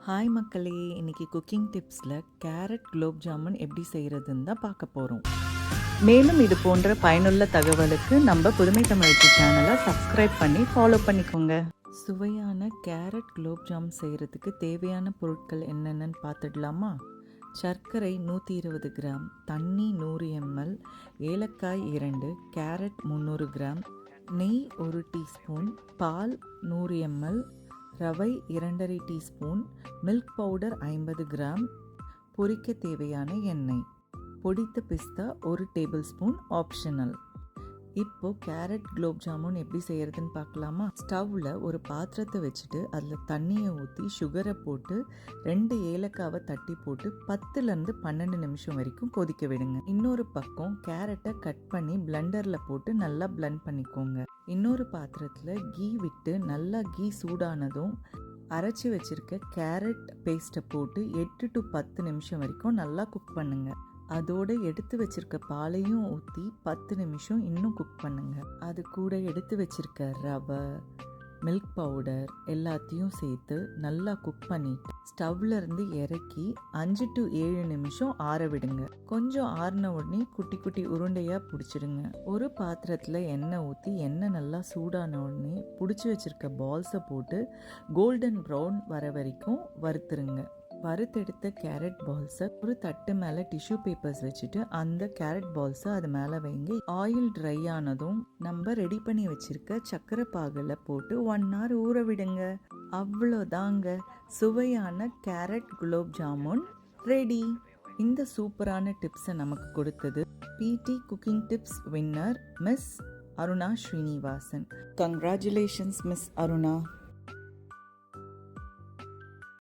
Hi மக்களே, இன்னைக்கு cooking டிப்ஸில் carrot gulab jamun எப்படி செய்கிறதுன்னு தான் பார்க்க போகிறோம். மேலும் இது போன்ற பயனுள்ள தகவலுக்கு நம்ம புதுமை தமிழ்ச்சி சேனலை சப்ஸ்கிரைப் பண்ணி ஃபாலோ பண்ணிக்கோங்க. சுவையான கேரட் குலோப் ஜாம் செய்கிறதுக்கு தேவையான பொருட்கள் என்னென்னு பார்த்துடலாமா? சர்க்கரை 120 கிராம், தண்ணி 100 ml, ஏலக்காய் 2, கேரட் 300 கிராம், நெய் 1 டீஸ்பூன், பால் 100 ml, ரவை 2½ டீஸ்பூன், மில்க் பவுடர் 50 கிராம், பொரிக்க தேவையான எண்ணெய், பொடித்த பிஸ்தா 1 டேபிள் ஸ்பூன், ஆப்ஷனல். இப்போ கேரட் குலோப் ஜாமுன் எப்படி செய்யறதுன்னு பார்க்கலாமா? ஸ்டவ்வில் ஒரு பாத்திரத்தை வச்சுட்டு அதில் தண்ணியை ஊற்றி சுகரை போட்டு 2 ஏலக்காவை தட்டி போட்டு 10லேருந்து 12 நிமிஷம் வரைக்கும் கொதிக்க விடுங்க. இன்னொரு பக்கம் கேரட்டை கட் பண்ணி பிளெண்டரில் போட்டு நல்லா பிளெண்ட் பண்ணிக்கோங்க. இன்னொரு பாத்திரத்தில் கீ விட்டு நல்லா கீ சூடானதும் அரைச்சி வச்சிருக்க கேரட் பேஸ்ட்டை போட்டு 8 to 10 நிமிஷம் வரைக்கும் நல்லா குக் பண்ணுங்க. அதோடு எடுத்து வச்சிருக்க பாலையும் ஊற்றி 10 நிமிஷம் இன்னும் குக் பண்ணுங்க. அது கூட எடுத்து வச்சிருக்க ரவை, மில்க் பவுடர் எல்லாத்தையும் சேர்த்து நல்லா குக் பண்ணிட்டு ஸ்டவ்ல இருந்து இறக்கி 5 to 7 நிமிஷம் ஆற விடுங்க. கொஞ்சம் ஆறின உடனே குட்டி குட்டி உருண்டையா பிடிச்சிடுங்க. ஒரு பாத்திரத்தில் எண்ணெய் ஊற்றி எண்ணெய் நல்லா சூடான உடனே பிடிச்சி வச்சிருக்க பால்ஸை போட்டு கோல்டன் ப்ரௌன் வர வரைக்கும் வறுத்துருங்க. வறுத்தெடுத்த கேரட் பால்ஸை ஒரு தட்டு மேலே டிஷ்யூ பேப்பர்ஸ் வச்சுட்டு அந்த கேரட் பால்ஸை அது மேலே வைங்க. ஆயில் ட்ரை ஆனதும் நம்ம ரெடி பண்ணி வச்சிருக்க சக்கரை பாகில் போட்டு 1 hour ஊற விடுங்க. அவ்வளோதாங்க, சுவையான கேரட் குலோப் ஜாமுன் ரெடி. இந்த சூப்பரான டிப்ஸை நமக்கு கொடுத்தது பிடி cooking tips winner miss Aruna Srinivasan. Congratulations miss Aruna.